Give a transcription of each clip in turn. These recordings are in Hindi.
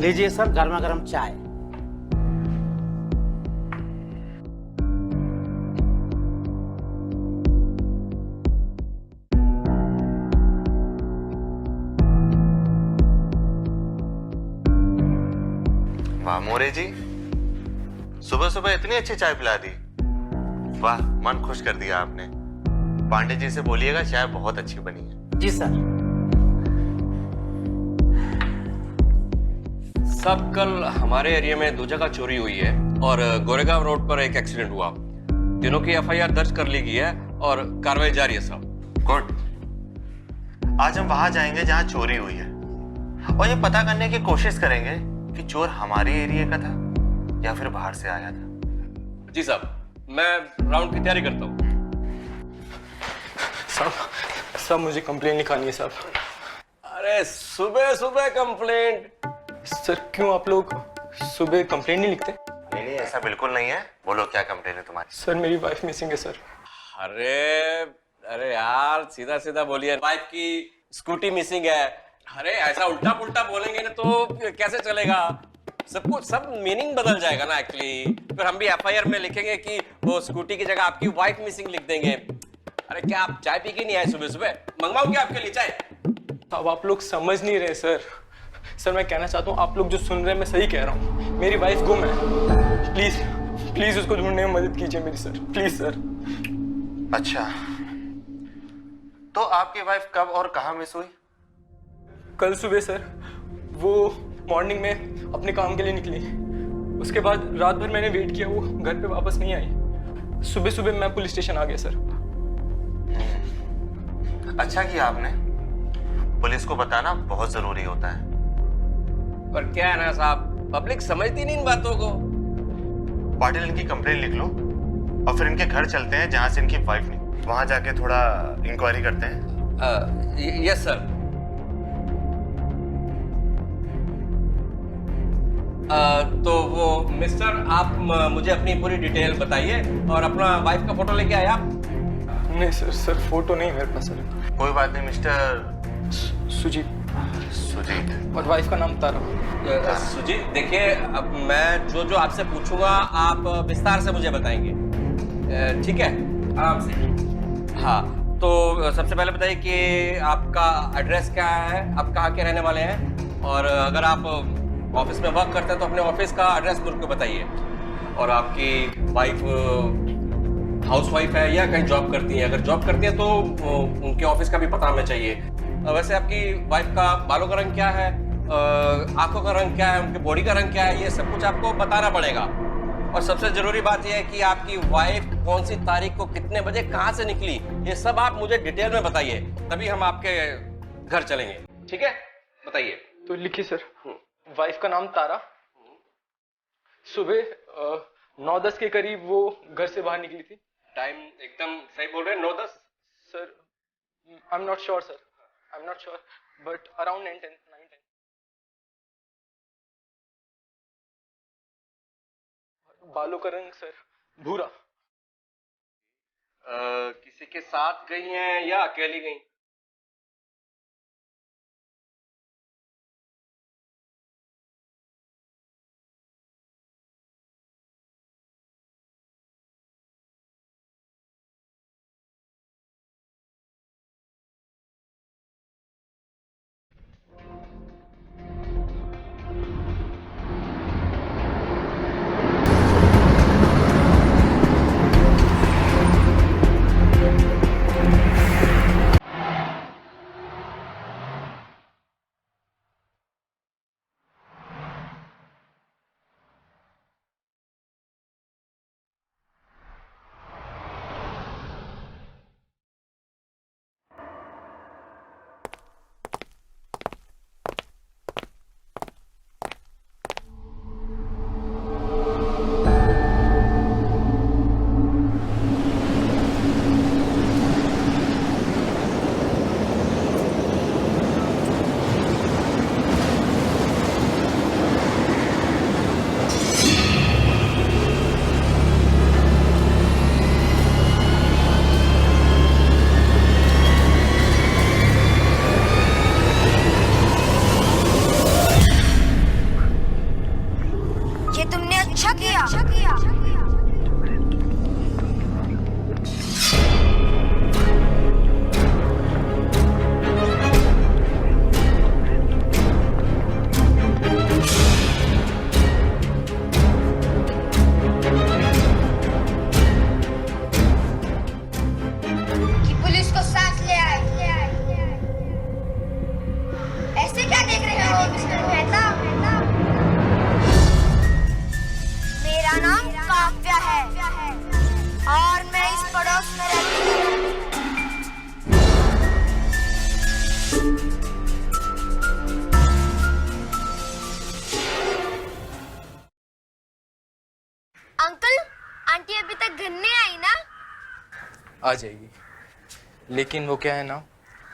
लीजिए सर गर्मा गर्म चाय। वाह मोरे जी, सुबह सुबह इतनी अच्छी चाय पिला दी। वाह, मन खुश कर दिया आपने। पांडे जी से बोलिएगा चाय बहुत अच्छी बनी है। जी सर। सब कल हमारे एरिया में 2 जगह चोरी हुई है और गोरेगांव रोड पर एक एक्सीडेंट हुआ। तीनों की एफआईआर दर्ज कर ली गई है और कार्रवाई जारी है साहब। गुड। आज हम वहां जाएंगे जहां चोरी हुई है और ये पता करने की कोशिश करेंगे कि चोर हमारे एरिया का था या फिर बाहर से आया था। जी साहब, मैं राउंड की तैयारी करता हूँ। साहब मुझे कंप्लेंट लिखानी है साहब। अरे सुबह सुबह कंप्लेंट? सर क्यों आप लोग सुबह कंप्लेंट नहीं लिखते? नहीं नहीं, ऐसा बिल्कुल नहीं है। बोलो क्या कंप्लेन है तुम्हारी? सर मेरी वाइफ मिसिंग है सर। अरे यार, सीधा सीधा बोलिए। वाइफ की स्कूटी मिसिंग है। अरे ऐसा उल्टा पुल्टा बोलेंगे ना तो कैसे चलेगा? सब मीनिंग बदल जाएगा ना एक्चुअली। फिर हम भी एफआईआर में लिखेंगे कि वो स्कूटी की जगह आपकी वाइफ मिसिंग लिख देंगे। अरे क्या आप चाय पी के नहीं आए सुबह सुबह? मंगवाऊं क्या आपके लिए चाय? अब आप लोग समझ नहीं रहे सर। सर मैं कहना चाहता हूँ, आप लोग जो सुन रहे हैं मैं सही कह रहा हूँ। मेरी वाइफ गुम है। प्लीज प्लीज उसको ढूंढने में मदद कीजिए मेरी सर, प्लीज सर। अच्छा, तो आपकी वाइफ कब और कहाँ मिस हुई? कल सुबह सर, वो मॉर्निंग में अपने काम के लिए निकली। उसके बाद रात भर मैंने वेट किया, वो घर पे वापस नहीं आई। सुबह सुबह मैं पुलिस स्टेशन आ गया सर। अच्छा किया आपने। पुलिस को बताना बहुत जरूरी होता है। पर क्या है ना साहब, पब्लिक समझती नहीं इन बातों को। पाटिल, इनकी कंप्लेंट लिख लो और फिर इनके घर चलते हैं जहां से इनकी वाइफ नहीं। वहां जाके थोड़ा इंक्वायरी करते हैं। Yes sir. तो वो मिस्टर, आप मुझे अपनी पूरी डिटेल बताइए और अपना वाइफ का फोटो लेके आए आप? नहीं सर, सर फोटो नहीं मेरे पास सर। कोई बात नहीं मिस्टर सुजीत। सुजीत। और वाइफ का नाम तारा। सुजीत, देखिए अब मैं जो जो आपसे पूछूंगा आप विस्तार से मुझे बताएंगे, ठीक है? आराम से। हाँ, तो सबसे पहले बताइए कि आपका एड्रेस क्या है, आप कहाँ के रहने वाले हैं, और अगर आप ऑफिस में वर्क करते हैं तो अपने ऑफिस का एड्रेस मुझको बताइए। और आपकी वाइफ हाउस वाइफ है या कहीं जॉब करती है? अगर जॉब करती है तो उनके ऑफिस का भी पता हमें चाहिए। वैसे आपकी वाइफ का बालों का रंग क्या है, आंखों का रंग क्या है, उनके बॉडी का रंग क्या है, ये सब कुछ आपको बताना पड़ेगा। और सबसे जरूरी बात यह है कि आपकी वाइफ कौन सी तारीख को कितने बजे कहाँ से निकली, ये सब आप मुझे डिटेल में बताइए, तभी हम आपके घर चलेंगे। ठीक है, बताइए। तो लिखिए सर। वाइफ का नाम तारा। सुबह 9-10 के करीब वो घर से बाहर निकली थी। टाइम एकदम सही बोल रहे हैं, 9-10? Sir I am not sure sir, I am not sure, but around 9-10, 9-10। बालों का रंग सर भूरा। किसी के साथ गई हैं या अकेली गई? आ जाएगी, लेकिन वो क्या है ना,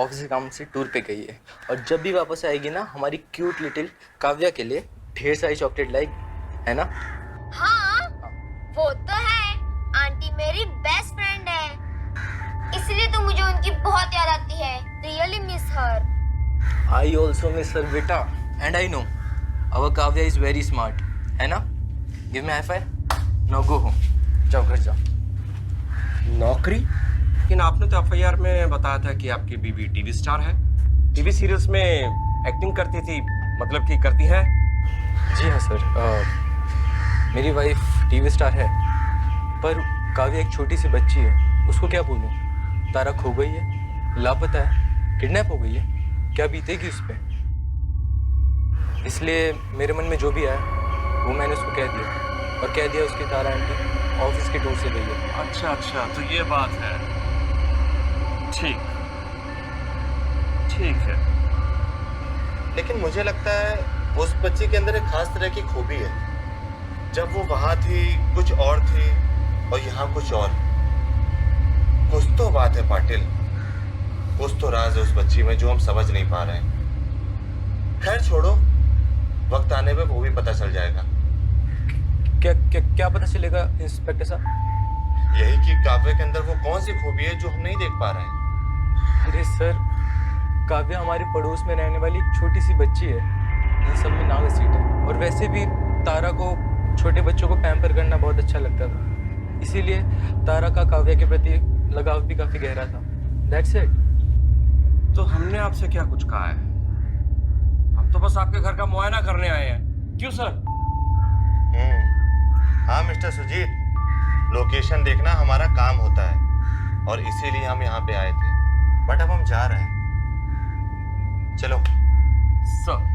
ऑफिस के काम से टूर पे गई है, और जब भी वापस आएगी ना हमारी क्यूट लिटिल काव्या के लिए ढेर सारी चॉकलेट लाएगी, है ना? हाँ, वो तो है। आंटी मेरी बेस्ट फ्रेंड है, इसलिए तो मुझे उनकी बहुत याद आती है। Really miss her. I also miss her बेटा, and I know our Kavya is very smart, है ना? Give me high five. Now go home, जाओ घर जाओ। नौकरी? लेकिन आपने तो एफआईआर में बताया था कि आपकी बीवी टीवी स्टार है, टीवी सीरियल्स में एक्टिंग करती थी, मतलब कि करती है? जी हाँ सर, मेरी वाइफ टीवी स्टार है, पर काव्या एक छोटी सी बच्ची है, उसको क्या बोलूँ? तारा खो गई है, लापता है, किडनैप हो गई है, क्या बीतेगी उस पर? इसलिए मेरे मन में जो भी आया वो मैंने उसको कह दिया, और कह दिया उसकी तारा आंटी ऑफिस के टूर से गई है। अच्छा अच्छा, तो ये बात है। ठीक ठीक है। लेकिन मुझे लगता है उस बच्ची के अंदर एक खास तरह की खूबी है। जब वो वहां थी कुछ और थी, और यहाँ कुछ और। कुछ तो बात है पाटिल, कुछ तो राज है उस बच्ची में जो हम समझ नहीं पा रहे हैं। खैर छोड़ो, वक्त आने पे वो भी पता चल जाएगा। क्या क्या क्या पता चलेगा इंस्पेक्टर साहब? यही कि काव्या के अंदर वो कौन सी खूबी है जो हम नहीं देख पा रहे हैं। अरे सर, काव्या हमारे पड़ोस में रहने वाली एक छोटी सी बच्ची है, इन सब में ना घसीट है, और वैसे भी तारा को छोटे बच्चों को पैम्पर करना बहुत अच्छा लगता था, इसीलिए तारा का काव्या के प्रति लगाव भी काफी गहरा था। That's it. तो हमने आपसे क्या कुछ कहा है? हम तो बस आपके घर का मुआयना करने आए हैं। क्यों सर? हाँ मिस्टर सुजीत, लोकेशन देखना हमारा काम होता है, और इसीलिए हम यहाँ पे आए थे। बट अब हम जा रहे हैं, चलो। सर,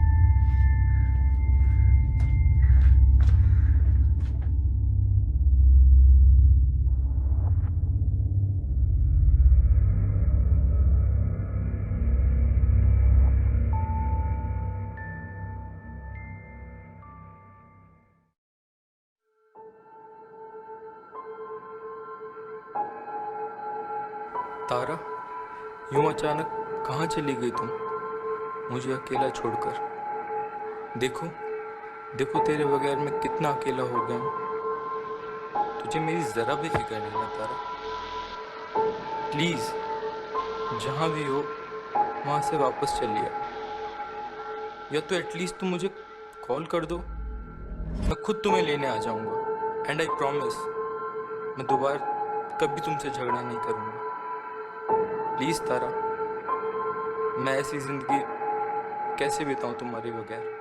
तारा, यूं अचानक कहाँ चली गई तुम, मुझे अकेला छोड़कर? देखो देखो, तेरे बगैर मैं कितना अकेला हो गया हूँ। तुझे मेरी जरा भी फिक्र नहीं ना तारा? प्लीज, जहाँ भी हो वहाँ से वापस चलिए, या तो एटलीस्ट तुम मुझे कॉल कर दो, मैं खुद तुम्हें लेने आ जाऊँगा। एंड आई प्रॉमिस, मैं दोबारा कभी तुमसे झगड़ा नहीं करूँगा। प्लीज तारा, मैं ऐसी जिंदगी कैसे बिताऊं तुम्हारे बगैर?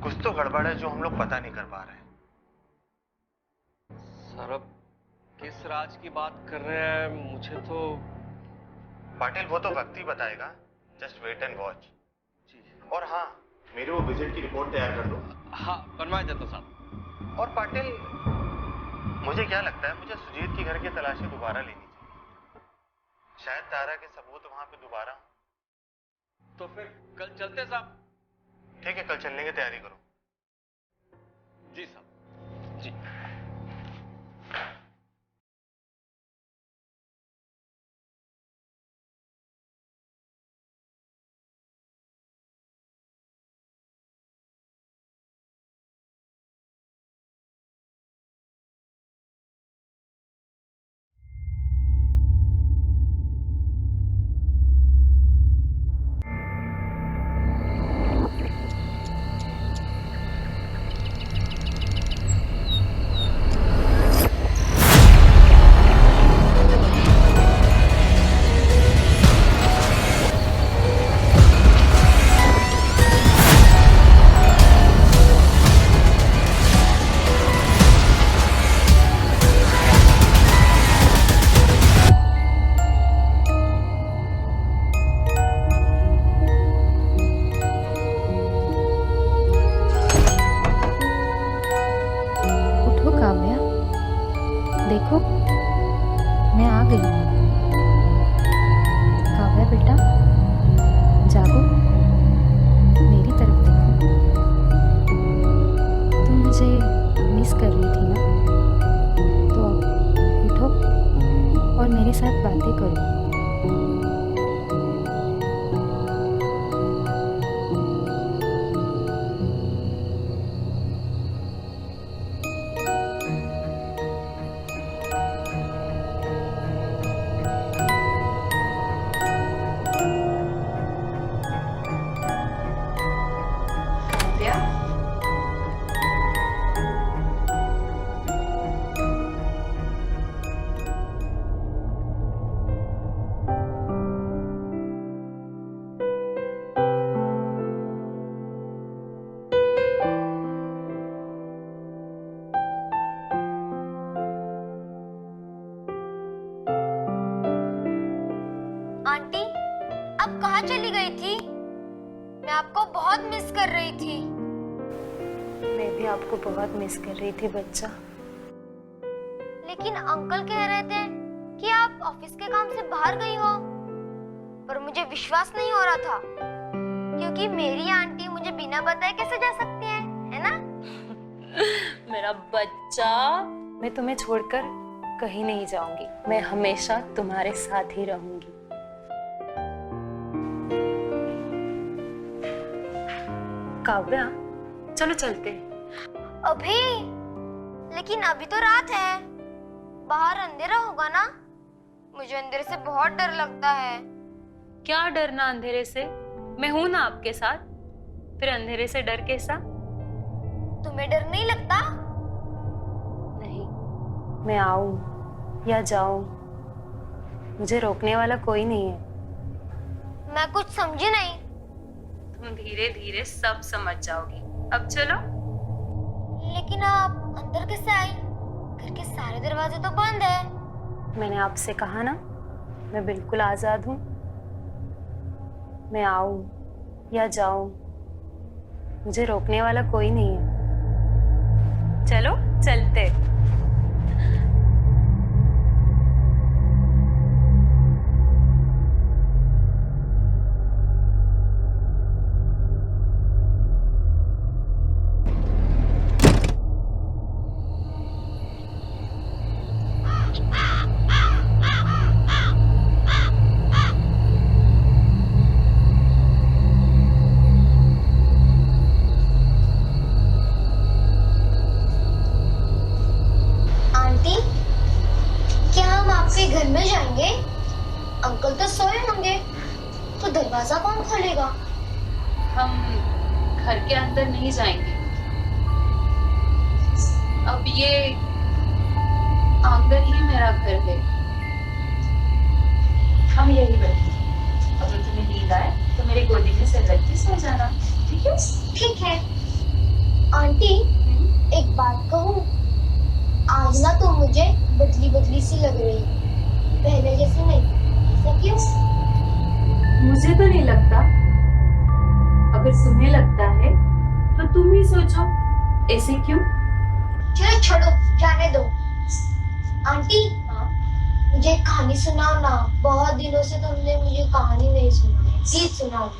कुछ तो गड़बड़ है जो हम लोग पता नहीं कर पा रहे हैं। सर अब किस राज की बात कर रहे हैं? मुझे तो पाटिल वो तो वक्त ही बताएगा, जस्ट वेट एंड वॉच। और हाँ, मेरे वो विजिट की रिपोर्ट तैयार कर दो। हाँ बनवा देता साहब। और पाटिल, मुझे क्या लगता है, मुझे सुजीत की घर की तलाशी दोबारा लेनी चाहिए। शायद तारा के सबूत वहां पे दोबारा हों। तो फिर कल चलते साहब। ठीक है, कल चलने की तैयारी करो। जी साहब जी। उठो काव्या, देखो मैं आ गई। काव्या बेटा, जागो, मेरी तरफ देखो। तुम मुझे मिस कर रही थी ना, तो उठो और मेरे साथ बातें करो। काव्या, आंटी, अब कहाँ चली गई थी? मैं आपको बहुत मिस कर रही थी। मैं भी आपको बहुत मिस कर रही थी बच्चा। लेकिन अंकल कह रहे थे कि आप ऑफिस के काम से बाहर गई हो, पर मुझे विश्वास नहीं हो रहा था, क्योंकि मेरी आंटी मुझे बिना बताए कैसे जा सकती है ना? मेरा बच्चा, मैं तुम्हें छोड़कर कहीं नहीं जाऊंगी। मैं हमेशा तुम्हारे साथ ही रहूंगी। काव्या, चलो चलते हैं। अभी? लेकिन अभी तो रात है, बाहर अंधेरा होगा ना? मुझे अंधेरे से बहुत डर लगता है। क्या डरना अंधेरे से? मैं हूं ना आपके साथ। फिर अंधेरे से डर कैसा? तुम्हें डर नहीं लगता? नहीं, मैं आऊं या जाऊं, मुझे रोकने वाला कोई नहीं है। मैं कुछ समझी नहीं। तुम धीरे धीरे सब समझ जाओगी। अब चलो। लेकिन आप अंदर कैसे आई? घर के सारे दरवाजे तो बंद है। मैंने आपसे कहा ना, मैं बिल्कुल आजाद हूँ। मैं आऊं या जाऊं, मुझे रोकने वाला कोई नहीं है। चलो चलते। आंटी, क्या हम आपके घर में जाएंगे? अंकल तो सोए होंगे, तो दरवाजा कौन खोलेगा? हम घर के अंदर नहीं जाएंगे। अब ये आंगन ही मेरा घर है। हम यही बैठेंगे। अगर तुम्हें नींद आए तो मेरी गोदी में सिर रख के सो जाना, ठीक है? ठीक है। आंटी, एक बात कहूँ, आज ना तुम मुझे बदली बदली सी लग रही, पहले जैसी नहीं। ऐसा क्यों? मुझे तो नहीं लगता। अगर तुम्हें लगता है तो तुम ही सोचो, ऐसे क्यों? चलो छोड़ो, जाने दो। आंटी, हाँ? मुझे एक कहानी सुनाओ ना। बहुत दिनों से तुमने मुझे कहानी नहीं सुनाई, प्लीज सुनाओ।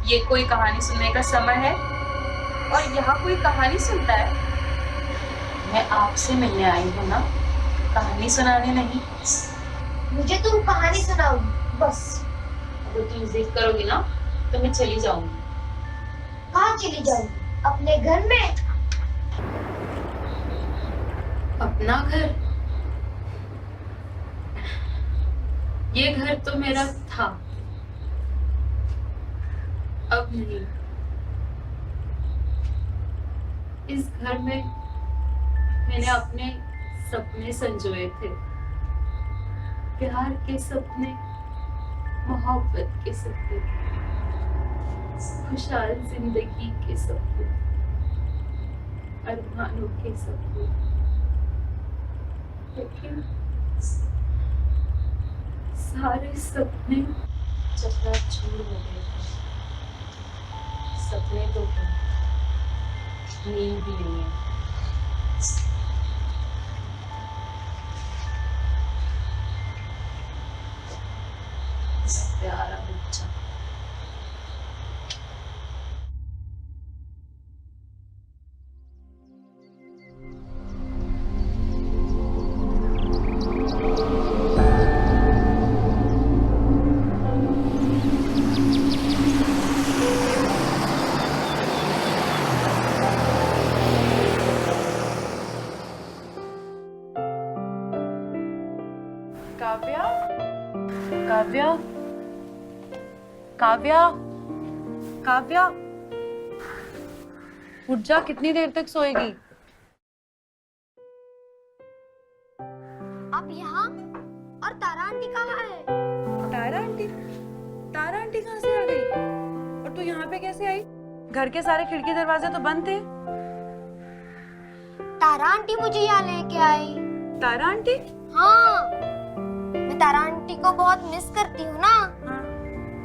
ये कोई कहानी सुनने का समय है? और यहाँ कोई कहानी सुनता है? मैं आपसे मिलने आई हूँ ना, कहानी सुनाने नहीं। मुझे तुम कहानी सुनाओगी बस। अगर तुम जिद करोगी ना तो मैं चली जाऊंगी। कहाँ चली जाऊंगी? अपने घर में? अपना घर? ये घर तो मेरा था, अब नहीं। इस घर में मैंने अपने सपने संजोए थे, प्यार के सपने, मोहब्बत के सपने, खुशहाल जिंदगी के सपने, अरमानों के सपने। लेकिन सारे सपने चकनाचूर हो गए थे। सपने तो थे, नींद भी नहीं है। प्यारा बच्चा। काव्या, काव्या, काव्या, काव्या, उठ जा, कितनी देर तक सोएगी? अब यहाँ? और तारा आंटी कहाँ है? तारा आंटी? तारा आंटी कहाँ से आ गई? और तू यहाँ पे कैसे आई? घर के सारे खिड़की दरवाजे तो बंद थे। तारा आंटी मुझे यहाँ लेके आई। तारा आंटी? हाँ, मैं तारा आंटी को बहुत मिस करती हूँ ना,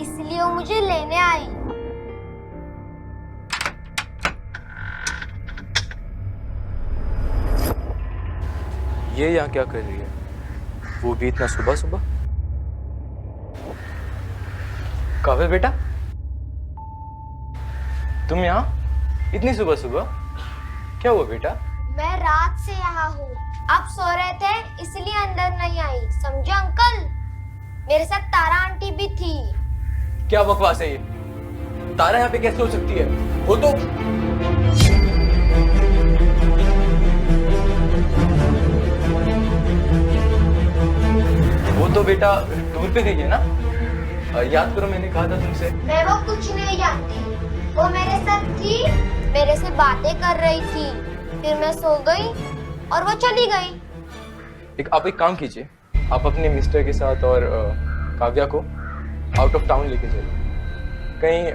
इसलिए वो मुझे लेने आई। ये यहाँ क्या कर रही है? वो भी इतना सुबह सुबह? काव्या बेटा, तुम यहाँ इतनी सुबह सुबह? क्या हुआ बेटा? मैं रात से यहाँ हूँ, आप सो रहे थे इसलिए अंदर नहीं आई, समझे अंकल? मेरे साथ तारा आंटी भी थी। क्या बकवास है ये? तारा यहाँ पे कैसे हो सकती है? वो तो बेटा टूर पे गई है ना? याद करो मैंने कहा था तुमसे। मैं वो कुछ नहीं जानती, वो मेरे साथ थी, मेरे से बातें कर रही थी, फिर मैं सो गई और वो चली गई। आप एक काम कीजिए, आप अपने मिस्टर के साथ और काव्या को आउट ऑफ टाउन लेके जाइए, कहीं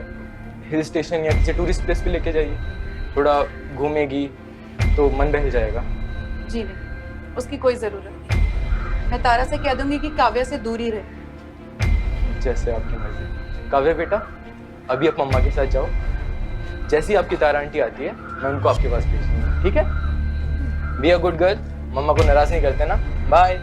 हिल स्टेशन या किसी टूरिस्ट प्लेस पे लेके जाइए, थोड़ा घूमेगी तो मन बहल जाएगा। जी नहीं, उसकी कोई जरूरत नहीं। मैं तारा से कह दूंगी कि काव्या से दूर ही रहे। जैसे आपकी मर्जी। काव्या बेटा, अभी आप मम्मा के साथ जाओ, जैसी आपकी तारा आंटी आती है मैं उनको आपके पास भेज दूंगा, ठीक है? बी अ गुड गर्ल, मम्मा को नाराज नहीं करते ना। बाय।